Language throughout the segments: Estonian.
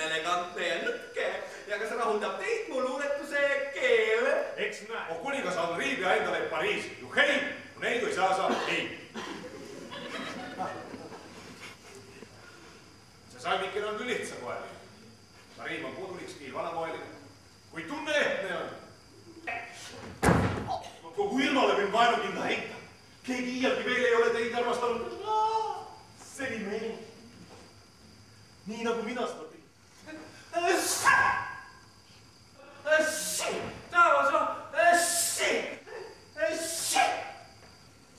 küll elegantne ja nõtke ja kas rahuldab teid mu luuletuse keel? Eks näe. Kuningas Henri pea endale Pariisi. Juhei, neid ei saa ei. See salmikin on küll lihtsakoeline. Riim on puudulik stiil vanamoeline. Kui tunne ehtne on. Kogu ilmale võin vaenukinda heita. Keegi iialgi veel ei ole teid armastanud. Seni meil. Nii nagu mina seda tegin.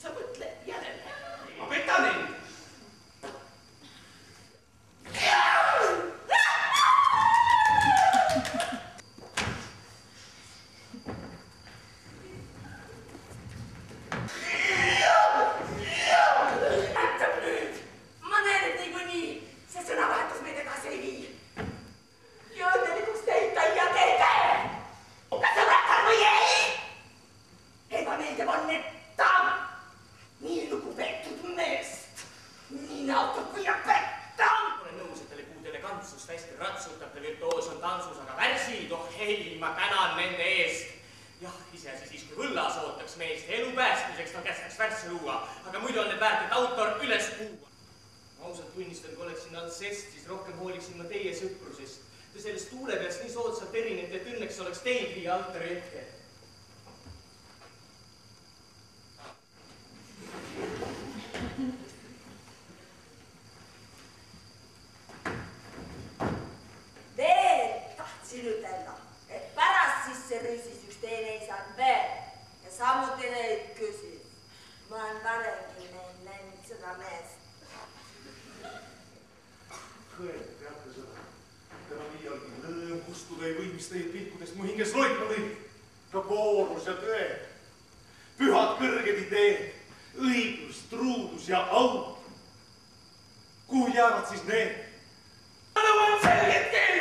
Sa mõtle järele. Ma petan end. Kuhu jäävad siis need? Anna selget keelt!